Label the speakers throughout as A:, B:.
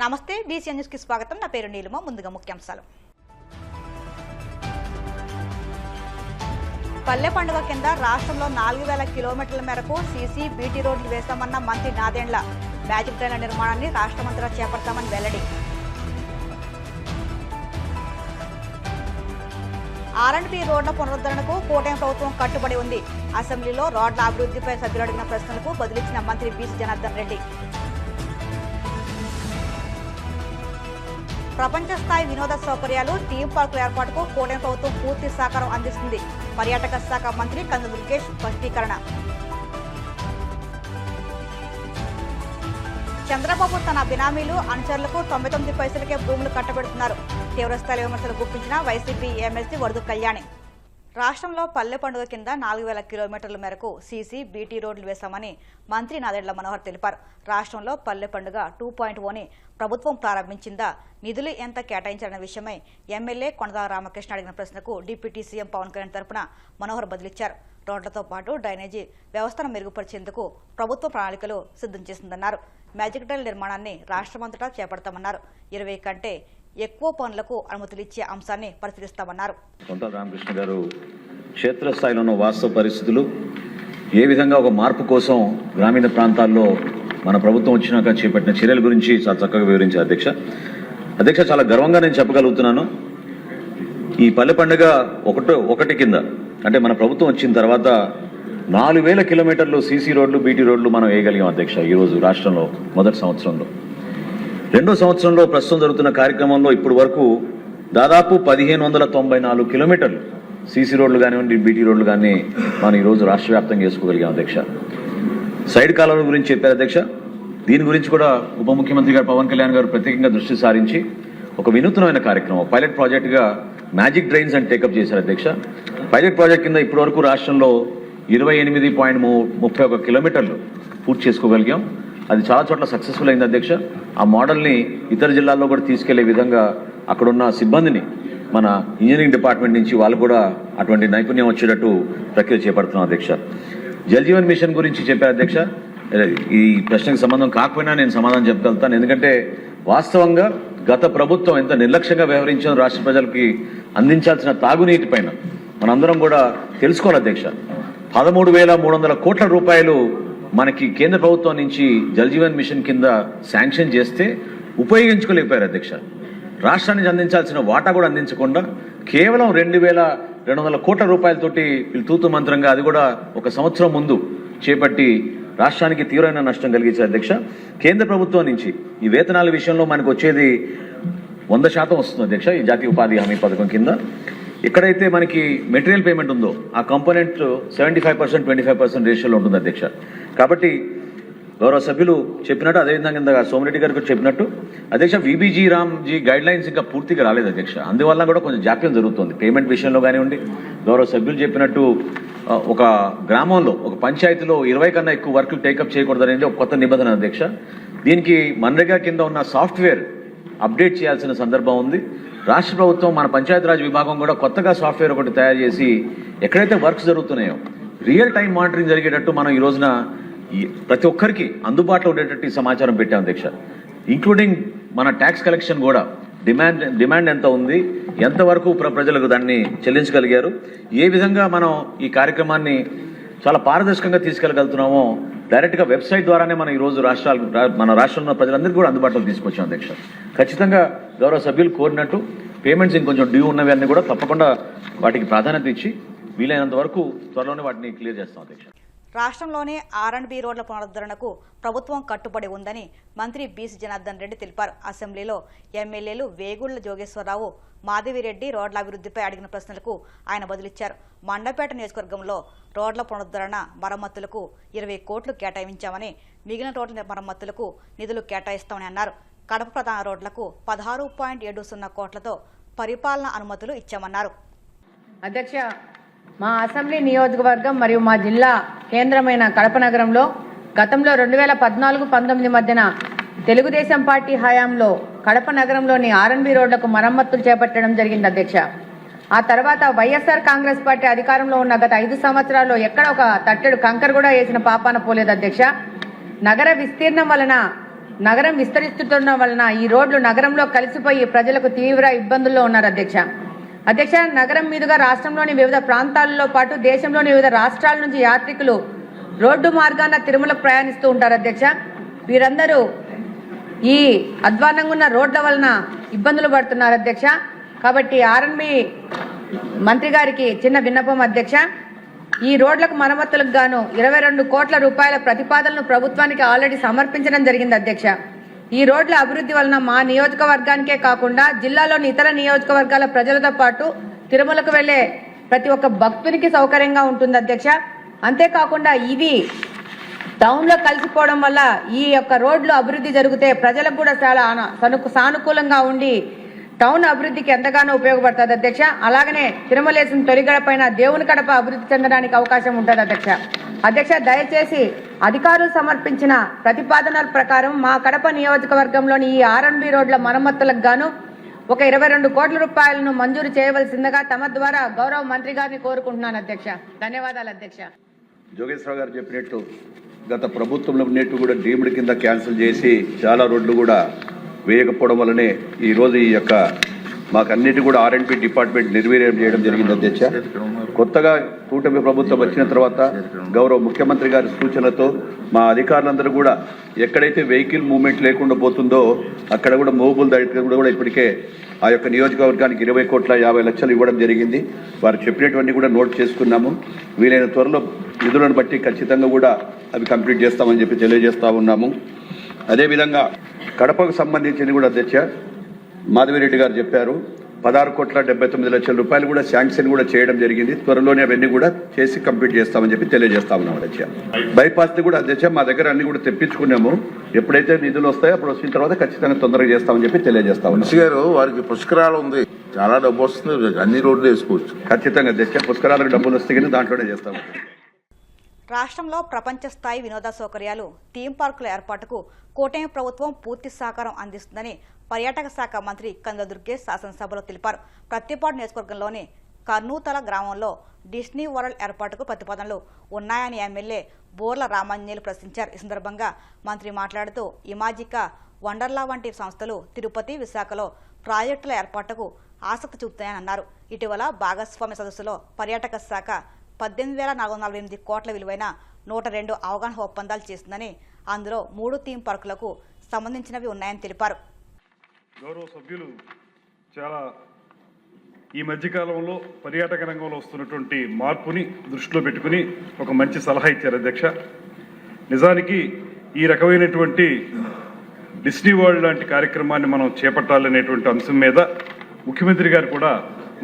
A: నమస్తే BCN news కి స్వాగతం. నా పేరు నీలిమ. ముందుగా ముఖ్యాంశాలు. పల్లె పండుగ కింద రాష్ట్రంలో 4000 కిలోమీటర్ల మేరకు సీసీ బీటీ రోడ్లు వేస్తామన్న మంత్రి నాదెండ్ల. మ్యాజిక్ ట్రైన్ల నిర్మాణాన్ని రాష్ట్రమంతటా చేపడతామని వెల్లడి. ఆర్ఎండ్బీ రోడ్ల పునరుద్ధరణకు కూటమి ప్రభుత్వం కట్టుబడి ఉంది. అసెంబ్లీలో రోడ్ల అభివృద్ధిపై సభ్యులు అడిగిన ప్రశ్నలకు బదులిచ్చిన మంత్రి బీసీ జనార్దన్ రెడ్డి. ప్రపంచ స్థాయి వినోద సౌకర్యాలు థీమ్ పార్కుల ఏర్పాటుకు కూటమి ప్రభుత్వం పూర్తి సహకారం అందిస్తుంది. పర్యాటక శాఖ మంత్రి కందుల దుర్గేష్ స్పష్టీకరణ. చంద్రబాబు తన బినామీలు అనుచరులకు 99 పైసలకే భూములు కట్టబెడుతున్నారు. తీవ్రస్థాయి విమర్శలు గుప్పించిన వైసీపీ ఎమ్మెల్సీ వరదు కళ్యాణి. రాష్ట్రంలో పల్లె పండుగ కింద 4000 కిలోమీటర్ల మేరకు సీసీ బీటీ రోడ్లు వేశామని మంత్రి నాదెండ్ల మనోహర్ తెలిపారు. రాష్ట్రంలో పల్లె పండుగ 2.0ని ప్రభుత్వం ప్రారంభించిందా, నిధులు ఎంత కేటాయించాలన్న విషయమై ఎమ్మెల్యే కొండల రామకృష్ణ అడిగిన ప్రశ్నకు డిప్యూటీ సీఎం పవన్ కళ్యాణ్ తరపున మనోహర్ బదిలిచ్చారు. రోడ్లతో పాటు డ్రైనేజీ వ్యవస్థను మెరుగుపరిచేందుకు ప్రభుత్వ ప్రణాళికలు సిద్ధం చేసిందన్నారు. మ్యాజిక్ ట్రైన్ నిర్మాణాన్ని రాష్ట్రమంతటా చేపడతామన్నారు. 20 కంటే ఎక్కువ పనులకు అనుమతులిచ్చే అంశాన్ని పరిశీలిస్తామన్నారు.
B: కొండల రామకృష్ణ గారు క్షేత్రస్థాయిలో ఉన్న వాస్తవ పరిస్థితులు, ఏ విధంగా ఒక మార్పు కోసం గ్రామీణ ప్రాంతాల్లో మన ప్రభుత్వం వచ్చినాక చేపట్టిన చర్యల గురించి చాలా చక్కగా వివరించారు. అధ్యక్ష చాలా గర్వంగా నేను చెప్పగలుగుతున్నాను. ఈ పల్లె పండుగ ఒకటి కింద అంటే మన ప్రభుత్వం వచ్చిన తర్వాత 4000 కిలోమీటర్లు సీసీ రోడ్లు బీటీ రోడ్లు మనం వేయగలిగాం అధ్యక్ష. ఈరోజు రాష్ట్రంలో మొదటి సంవత్సరంలో, రెండో సంవత్సరంలో ప్రస్తుతం జరుగుతున్న కార్యక్రమంలో ఇప్పుడు వరకు దాదాపు 1594 కిలోమీటర్లు సీసీ రోడ్లు కానివ్వండి బీటీ రోడ్లు కానీ మనం ఈరోజు రాష్ట్ర వ్యాప్తంగా వేసుకోగలిగాం అధ్యక్ష. సైడ్ కాలువల గురించి చెప్పారు అధ్యక్ష. దీని గురించి కూడా ఉప ముఖ్యమంత్రి గారు పవన్ కళ్యాణ్ గారు ప్రత్యేకంగా దృష్టి సారించి ఒక వినూత్నమైన కార్యక్రమం పైలట్ ప్రాజెక్టుగా మ్యాజిక్ డ్రైన్స్ అని టేకప్ చేశారు అధ్యక్ష. పైలట్ ప్రాజెక్ట్ కింద ఇప్పటి వరకు రాష్ట్రంలో 28.31 కిలోమీటర్లు పూర్తి చేసుకోగలిగాం. అది చాలా చోట్ల సక్సెస్ఫుల్ అయింది అధ్యక్ష. ఆ మోడల్ని ఇతర జిల్లాల్లో కూడా తీసుకెళ్లే విధంగా అక్కడున్న సిబ్బందిని మన ఇంజనీరింగ్ డిపార్ట్మెంట్ నుంచి వాళ్ళు కూడా అటువంటి నైపుణ్యం వచ్చేటట్టు ప్రక్రియ చేపడుతున్నాం అధ్యక్ష. జల్ జీవన్ మిషన్ గురించి చెప్పారు అధ్యక్ష. ఈ ప్రశ్నకు సంబంధం కాకపోయినా నేను సమాధానం చెప్పగలుగుతాను. ఎందుకంటే వాస్తవంగా గత ప్రభుత్వం ఎంత నిర్లక్ష్యంగా వ్యవహరించారో రాష్ట్ర ప్రజలకి అందించాల్సిన తాగునీటి పైన మనందరం కూడా తెలుసుకోవాలి అధ్యక్ష. 13,300 కోట్ల రూపాయలు మనకి కేంద్ర ప్రభుత్వం నుంచి జల్ జీవన్ మిషన్ కింద శాంక్షన్ చేస్తే ఉపయోగించుకోలేకపోయారు అధ్యక్ష. రాష్ట్రానికి అందించాల్సిన వాటా కూడా అందించకుండా కేవలం 2,200 కోట్ల రూపాయలతోటి వీళ్ళు తూతు మంత్రంగా అది కూడా ఒక సంవత్సరం ముందు చేపట్టి రాష్ట్రానికి తీవ్రమైన నష్టం కలిగించారు అధ్యక్ష. కేంద్ర ప్రభుత్వం నుంచి ఈ వేతనాల విషయంలో మనకు వచ్చేది 100% వస్తుంది అధ్యక్ష. ఈ జాతీయ ఉపాధి హామీ పథకం కింద ఎక్కడైతే మనకి మెటీరియల్ పేమెంట్ ఉందో ఆ కాంపోనెంట్ 75% 25% రేషియోలో ఉంటుంది అధ్యక్ష. కాబట్టి గౌరవ సభ్యులు చెప్పినట్టు అదేవిధంగా సోమిరెడ్డి గారు కూడా చెప్పినట్టు అధ్యక్ష విబీజీ రామ్జీ గైడ్ లైన్స్ ఇంకా పూర్తిగా రాలేదు అధ్యక్ష. అందువల్ల కూడా కొంచెం జాప్యం జరుగుతుంది పేమెంట్ విషయంలో కానివ్వండి. గౌరవ సభ్యులు చెప్పినట్టు ఒక గ్రామంలో ఒక పంచాయతీలో 20 కన్నా ఎక్కువ వర్కులు టేకప్ చేయకూడదు అనేది ఒక కొత్త నిబంధన అధ్యక్ష. దీనికి మన్రేగా కింద ఉన్న సాఫ్ట్వేర్ అప్డేట్ చేయాల్సిన సందర్భం ఉంది. రాష్ట్ర ప్రభుత్వం మన పంచాయతీరాజ్ విభాగం కూడా కొత్తగా సాఫ్ట్వేర్ ఒకటి తయారు చేసి ఎక్కడైతే వర్క్స్ జరుగుతున్నాయో రియల్ టైం మానిటరింగ్ జరిగేటట్టు మనం ఈ రోజున ప్రతి ఒక్కరికి అందుబాటులో ఉండేటట్టు సమాచారం పెట్టాం అధ్యక్ష. ఇంక్లూడింగ్ మన ట్యాక్స్ కలెక్షన్ కూడా డిమాండ్ ఎంత ఉంది, ఎంతవరకు ప్రజలకు దాన్ని చెల్లించగలిగారు, ఏ విధంగా మనం ఈ కార్యక్రమాన్ని చాలా పారదర్శకంగా తీసుకెళ్లగలుగుతున్నామో డైరెక్ట్గా వెబ్సైట్ ద్వారానే మనం ఈరోజు మన రాష్ట్రంలో ప్రజలందరికీ కూడా అందుబాటులోకి తీసుకొచ్చాం అధ్యక్ష. ఖచ్చితంగా గౌరవ సభ్యులు కోరినట్టు పేమెంట్స్ ఇంకొంచెం డ్యూ ఉన్నవి అన్నీ కూడా తప్పకుండా వాటికి ప్రాధాన్యత ఇచ్చి వీలైనంత వరకు త్వరలోనే వాటిని క్లియర్ చేస్తాం అధ్యక్ష.
A: రాష్ట్రంలోనే ఆర్ఎండ్బీ రోడ్ల పునరుద్ధరణకు ప్రభుత్వం కట్టుబడి ఉందని మంత్రి బీసీ జనార్దన్ రెడ్డి తెలిపారు. అసెంబ్లీలో ఎమ్మెల్యేలు వేగుళ్ల జోగేశ్వరరావు, మాధవిరెడ్డి రోడ్ల అభివృద్ధిపై అడిగిన ప్రశ్నలకు ఆయన బదులిచ్చారు. మండపేట నియోజకవర్గంలో రోడ్ల పునరుద్ధరణ మరమ్మతులకు 20 కోట్లు కేటాయించామని, మిగిలిన రోడ్ల మరమ్మతులకు నిధులు కేటాయిస్తామని అన్నారు. కడప ప్రధాన రోడ్లకు 16.70 కోట్లతో పరిపాలన అనుమతులు ఇచ్చామన్నారు.
C: అధ్యక్ష, మా అసెంబ్లీ నియోజకవర్గం మరియు మా జిల్లా కేంద్రమైన కడప నగరంలో గతంలో 2014-19 మధ్యన తెలుగుదేశం పార్టీ హయాంలో కడప నగరంలోని ఆర్ఎండ్బీ రోడ్లకు మరమ్మతులు చేపట్టడం జరిగింది అధ్యక్ష. ఆ తర్వాత వైఎస్ఆర్ కాంగ్రెస్ పార్టీ అధికారంలో ఉన్న గత 5 సంవత్సరాల్లో ఎక్కడ ఒక తట్టెడు కంకర్ కూడా వేసిన పాపాన పోలేదు అధ్యక్ష. నగర విస్తీర్ణం వలన నగరం విస్తరిస్తుండడం వలన ఈ రోడ్లు నగరంలో కలిసిపోయి ప్రజలకు తీవ్ర ఇబ్బందుల్లో ఉన్నారు అధ్యక్ష నగరం మీదుగా రాష్ట్రంలోని వివిధ ప్రాంతాలలో పాటు దేశంలోని వివిధ రాష్ట్రాల నుంచి యాత్రికులు రోడ్డు మార్గాన తిరుమలకు ప్రయాణిస్తూ ఉంటారు అధ్యక్ష. వీరందరూ ఈ అధ్వానంగా ఉన్న రోడ్ల వలన ఇబ్బందులు పడుతున్నారు అధ్యక్ష. కాబట్టి ఆర్ఎన్బి మంత్రి గారికి చిన్న విన్నపం అధ్యక్ష. ఈ రోడ్లకు మరమ్మతులకు గాను 22 కోట్ల రూపాయల ప్రతిపాదనను ప్రభుత్వానికి ఆల్రెడీ సమర్పించడం జరిగింది అధ్యక్ష. ఈ రోడ్ల అభివృద్ధి వలన మా నియోజకవర్గానికే కాకుండా జిల్లాలోని ఇతర నియోజకవర్గాల ప్రజలతో పాటు తిరుమలకు వెళ్లే ప్రతి ఒక్క భక్తునికి సౌకర్యంగా ఉంటుంది అధ్యక్ష. అంతేకాకుండా ఇవి టౌన్ లో కలిసిపోవడం వల్ల ఈ యొక్క రోడ్లు అభివృద్ధి జరిగితే ప్రజలకు కూడా చాలా సానుకూలంగా ఉండి టౌన్ అభివృద్ధికి ఎంతగానో ఉపయోగపడుతుంది అధ్యక్ష. అలాగనే తిరుమలేసిన తొలిగడపైన దేవుని కడప అభివృద్ధి చెందడానికి అవకాశం ఉంటుంది అధ్యక్ష. దయచేసి అధికారులు సమర్పించిన ప్రతిపాదనల ప్రకారం మా కడప నియోజకవర్గంలోని ఈ ఆర్ఎన్బి రోడ్ల మరమ్మతులకు గాను ఒక 22 కోట్ల రూపాయలను మంజూరు చేయవలసిందిగా తమ ద్వారా గౌరవ మంత్రి గారిని కోరుకుంటున్నాను అధ్యక్ష. ధన్యవాదాలు అధ్యక్ష.
D: జోగేశ్వరరావు గారు చెప్పినట్టు గత ప్రభుత్వంలో ఉన్నట్టు కూడా డీమ్డ్ కింద క్యాన్సిల్ చేసి చాలా రోడ్లు కూడా వేయకపోవడం వల్లనే ఈరోజు ఈ యొక్క మాకన్నిటి కూడా ఆర్ఎండ్బి డిపార్ట్మెంట్ నిర్వీర్యం చేయడం జరిగింది అధ్యక్ష. కొత్తగా కూటమి ప్రభుత్వం వచ్చిన తర్వాత గౌరవ ముఖ్యమంత్రి గారి సూచనలతో మా అధికారులందరూ కూడా ఎక్కడైతే వెహికల్ మూవ్మెంట్ లేకుండా పోతుందో అక్కడ కూడా మూవబుల్ దగ్గర కూడా ఇప్పటికే ఆ యొక్క నియోజకవర్గానికి 20,50,00,000 ఇవ్వడం జరిగింది. వారు చెప్పినటువంటి కూడా నోట్ చేసుకున్నాము. వీలైన త్వరలో నిధులను బట్టి ఖచ్చితంగా కూడా అవి కంప్లీట్ చేస్తామని చెప్పి తెలియజేస్తా ఉన్నాము. అదేవిధంగా కడపకు సంబంధించింది కూడా అధ్యక్ష మాధవిరెడ్డి గారు చెప్పారు 16,79,00,000 రూపాయలు కూడా శాంక్షన్ కూడా చేయడం జరిగింది. త్వరలోనే అవన్నీ కూడా చేసి కంప్లీట్ చేస్తామని చెప్పి తెలియజేస్తా ఉన్నాం అధ్యక్ష. బైపాస్ కూడా అధ్యక్ష మా దగ్గర అన్ని కూడా తెప్పించుకున్నాము. ఎప్పుడైతే నిధులు వస్తాయో అప్పుడు వచ్చిన తర్వాత ఖచ్చితంగా తొందరగా చేస్తామని చెప్పి తెలియజేస్తా ఉన్నాం.
E: గారు వారికి పుష్కరాలు ఉంది, చాలా డబ్బు వస్తుంది, అన్ని రోడ్లు వేసుకోవచ్చు.
D: ఖచ్చితంగా అధ్యక్ష పుష్కరాలకు డబ్బులు వస్తే కానీ దాంట్లోనే చేస్తాము.
A: రాష్ట్రంలో ప్రపంచ స్థాయి వినోద సౌకర్యాలు థీమ్ పార్కుల ఏర్పాటుకు కూటమి ప్రభుత్వం పూర్తి సహకారం అందిస్తుందని పర్యాటక శాఖ మంత్రి కందుల దుర్గేష్ శాసనసభలో తెలిపారు. ప్రత్తిపాడు నియోజకవర్గంలోని కర్నూతల గ్రామంలో డిస్నీ వరల్డ్ ఏర్పాటుకు ప్రతిపాదనలు ఉన్నాయని ఎమ్మెల్యే బోర్ల రామాంజనేయులు ప్రశ్నించారు. ఈ సందర్భంగా మంత్రి మాట్లాడుతూ ఇమాజికా, వండర్లా వంటి సంస్థలు తిరుపతి, విశాఖలో ప్రాజెక్టుల ఏర్పాటుకు ఆసక్తి చూపుతాయని అన్నారు. ఇటీవల భాగస్వామ్య సదస్సులో పర్యాటక శాఖ 18,448 కోట్ల విలువైన 102 అవగాహన ఒప్పందాలు చేసిందని, అందులో 3 థీమ్ పార్కులకు సంబంధించినవి ఉన్నాయని తెలిపారు.
F: గౌరవ సభ్యులు చాలా ఈ మధ్యకాలంలో పర్యాటక రంగంలో వస్తున్నటువంటి మార్పుని దృష్టిలో పెట్టుకుని ఒక మంచి సలహా ఇచ్చారు అధ్యక్ష. నిజానికి ఈ రకమైనటువంటి డిస్నీ వరల్డ్ లాంటి కార్యక్రమాన్ని మనం చేపట్టాలనేటువంటి అంశం మీద ముఖ్యమంత్రి గారు కూడా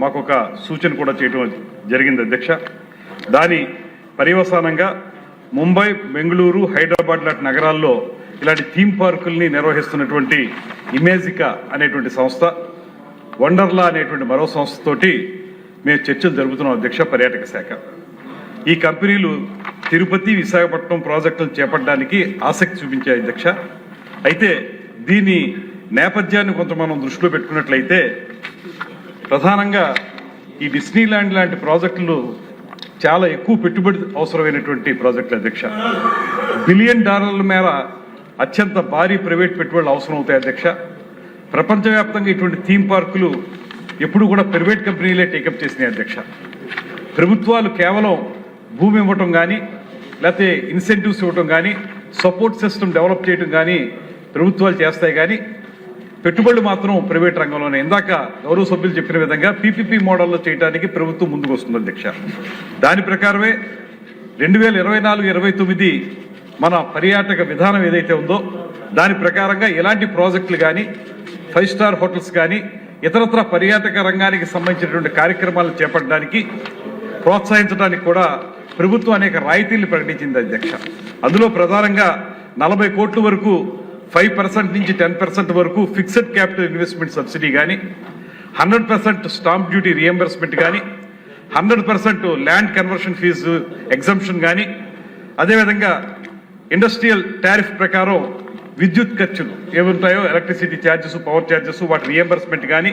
F: మాకు ఒక సూచన కూడా చేయడం జరిగింది అధ్యక్ష. దాని పర్యవసానంగా ముంబై, బెంగళూరు, హైదరాబాద్ లాంటి నగరాల్లో ఇలాంటి థీమ్ పార్కుల్ని నిర్వహిస్తున్నటువంటి ఇమేజికా అనేటువంటి సంస్థ, వండర్లా అనేటువంటి మరో సంస్థతోటి మేము చర్చలు జరుపుతున్నాం అధ్యక్ష. పర్యాటక శాఖ ఈ కంపెనీలు తిరుపతి, విశాఖపట్నం ప్రాజెక్టులను చేపట్టడానికి ఆసక్తి చూపించాయి అధ్యక్ష. అయితే దీని నేపథ్యాన్ని కొంత మనం దృష్టిలో పెట్టుకున్నట్లయితే ప్రధానంగా ఈ డిస్నీ ల్యాండ్ లాంటి ప్రాజెక్టులు చాలా ఎక్కువ పెట్టుబడి అవసరమైనటువంటి ప్రాజెక్టులు అధ్యక్ష. $1 బిలియన్ మేర అత్యంత భారీ ప్రైవేట్ పెట్టుబడులు అవసరం అవుతాయి అధ్యక్ష. ప్రపంచవ్యాప్తంగా ఇటువంటి థీమ్ పార్కులు ఎప్పుడు కూడా ప్రైవేట్ కంపెనీలే టేకప్ చేసినాయి అధ్యక్ష. ప్రభుత్వాలు కేవలం భూమి ఇవ్వటం కానీ, లేకపోతే ఇన్సెంటివ్స్ ఇవ్వటం కానీ, సపోర్ట్ సిస్టమ్ డెవలప్ చేయడం కానీ ప్రభుత్వాలు చేస్తాయి కానీ పెట్టుబడులు మాత్రం ప్రైవేట్ రంగంలోనే. ఇందాక గౌరవ సభ్యులు చెప్పిన విధంగా పీపీపీ మోడల్లో చేయడానికి ప్రభుత్వం ముందుకు వస్తుంది అధ్యక్ష. దాని ప్రకారమే 2024-29 మన పర్యాటక విధానం ఏదైతే ఉందో దాని ప్రకారంగా ఎలాంటి ప్రాజెక్టులు కానీ, 5 స్టార్ హోటల్స్ కానీ, ఇతరత్ర పర్యాటక రంగానికి సంబంధించినటువంటి కార్యక్రమాలను చేపట్టడానికి ప్రోత్సహించడానికి కూడా ప్రభుత్వం అనేక రాయితీలు ప్రకటించింది అధ్యక్ష. అందులో ప్రధానంగా 40 కోట్ల వరకు 5% నుంచి 10% వరకు ఫిక్స్డ్ క్యాపిటల్ ఇన్వెస్ట్మెంట్ సబ్సిడీ కానీ, 100% స్టాంప్ డ్యూటీ రియంబర్స్మెంట్ కానీ, 100% ల్యాండ్ కన్వర్షన్ ఫీజు ఎగ్జంప్షన్ కానీ, అదేవిధంగా ఇండస్ట్రియల్ టారిఫ్ ప్రకారం విద్యుత్ ఖర్చులు ఏముంటాయో ఎలక్ట్రిసిటీ ఛార్జెస్, పవర్ ఛార్జెస్ వాటి రియంబర్స్మెంట్ కానీ,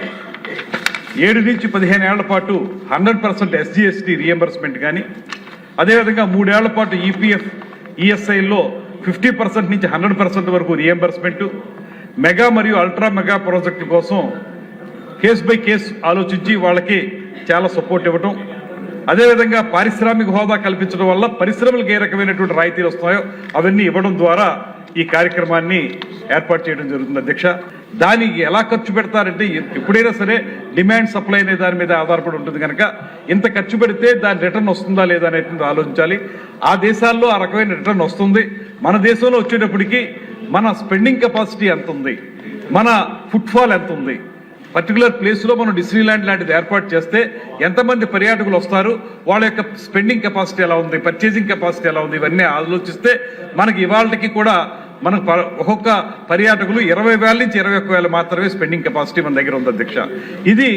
F: 7 నుంచి 15 ఏళ్ల పాటు 100% SGST రియంబర్స్మెంట్ కానీ, అదేవిధంగా 3 ఏళ్ల పాటు EPF, ESIలో 50% నుంచి 100% వరకు రియంబర్స్మెంట్, మెగా మరియు అల్ట్రా మెగా ప్రాజెక్టు కోసం కేసు బై కేసు ఆలోచించి వాళ్ళకి చాలా సపోర్ట్ ఇవ్వటం, అదేవిధంగా పారిశ్రామిక హోదా కల్పించడం వల్ల పరిశ్రమలకు ఏ రకమైనటువంటి రాయితీలు వస్తాయో అవన్నీ ఇవ్వడం ద్వారా ఈ కార్యక్రమాన్ని ఏర్పాటు చేయడం జరుగుతుంది అధ్యక్ష. దానికి ఎలా ఖర్చు పెడతారంటే ఎప్పుడైనా సరే డిమాండ్ సప్లై అనే దాని మీద ఆధారపడి ఉంటుంది కనుక ఇంత ఖర్చు పెడితే దాని రిటర్న్ వస్తుందా లేదా అనేది ఆలోచించాలి. ఆ దేశాల్లో ఆ రకమైన రిటర్న్ వస్తుంది. మన దేశంలో వచ్చేటప్పటికి మన స్పెండింగ్ కెపాసిటీ ఎంత ఉంది, మన ఫుట్ఫాల్ ఎంత ఉంది, పర్టికులర్ ప్లేస్లో మనం డిస్నీ ల్యాండ్ లాంటిది ఏర్పాటు చేస్తే ఎంతమంది పర్యాటకులు వస్తారు, వాళ్ళ యొక్క స్పెండింగ్ కెపాసిటీ ఎలా ఉంది, పర్చేసింగ్ కెపాసిటీ ఎలా ఉంది, ఇవన్నీ ఆలోచిస్తే మనకి ఇవాళకి కూడా మనకు ఒక్కొక్క పర్యాటకులు 20,000 నుంచి 21,000 మాత్రమే స్పెండింగ్ కెపాసిటీ మన దగ్గర ఉంది అధ్యక్ష. ఇది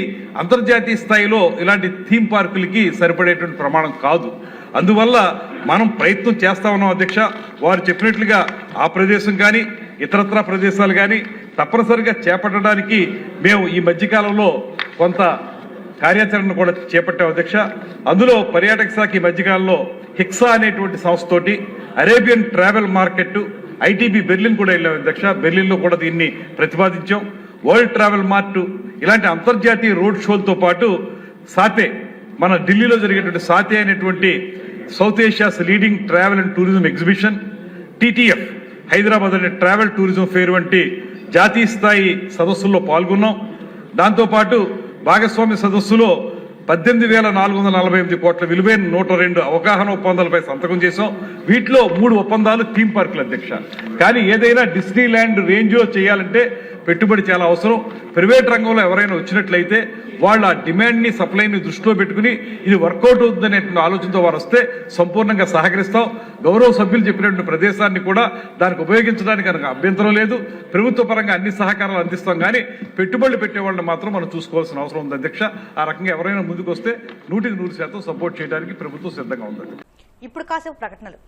F: అంతర్జాతీయ స్థాయిలో ఇలాంటి థీమ్ పార్కులకి సరిపడేటువంటి ప్రమాణం కాదు. అందువల్ల మనం ప్రయత్నం చేస్తా ఉన్నాం అధ్యక్ష. వారు చెప్పినట్లుగా ఆ ప్రదేశం కానీ ఇతరత్ర ప్రదేశాలు కానీ తప్పనిసరిగా చేపట్టడానికి మేము ఈ మధ్యకాలంలో కొంత కార్యాచరణ కూడా చేపట్టాం అధ్యక్ష. అందులో పర్యాటక శాఖ ఈ మధ్యకాలంలో హిక్సా అనేటువంటి సంస్థతోటి Arabian travel market, ITB Berlin కూడా వెళ్ళాం అధ్యక్ష. బెర్లిన్లో కూడా దీన్ని ప్రతిపాదించాం. వరల్డ్ ట్రావెల్ మార్ట్ ఇలాంటి అంతర్జాతీయ రోడ్ షోలతో పాటు సాతే, మన ఢిల్లీలో జరిగేటువంటి సాతే అనేటువంటి south Asia's leading travel and tourism exhibition, TTF Hyderabad అనే ట్రావెల్ టూరిజం ఫేర్ వంటి జాతీయ స్థాయి సదస్సుల్లో పాల్గొన్నాం. దాంతోపాటు భాగస్వామ్య సదస్సులో 18,448 కోట్ల విలువైన 102 అవగాహన ఒప్పందాలపై సంతకం చేశాం. వీటిలో 3 ఒప్పందాలు థీమ్ పార్కులు అధ్యక్ష. కానీ ఏదైనా డిస్నీ ల్యాండ్ రేంజ్లో చేయాలంటే పెట్టుబడి చాలా అవసరం. ప్రైవేట్ రంగంలో ఎవరైనా వచ్చినట్లయితే వాళ్ళ డిమాండ్ని సప్లైని దృష్టిలో పెట్టుకుని ఇది వర్కౌట్ అవుతుందనే ఆలోచనతో వారు వస్తే సంపూర్ణంగా సహకరిస్తాం. గౌరవ సభ్యులు చెప్పినటువంటి ప్రదేశాన్ని కూడా దానికి ఉపయోగించడానికి కనుక అభ్యంతరం లేదు. ప్రభుత్వ పరంగా అన్ని సహకారాలు అందిస్తాం. కానీ పెట్టుబడులు పెట్టే వాళ్ళని మాత్రం మనం చూసుకోవాల్సిన అవసరం ఉంది అధ్యక్ష. ఆ రకంగా ఎవరైనా ముందుకు వస్తే 100% సపోర్ట్ చేయడానికి ప్రభుత్వం సిద్ధంగా ఉంది.
A: ఇప్పుడు కాసేపు ప్రకటనలు.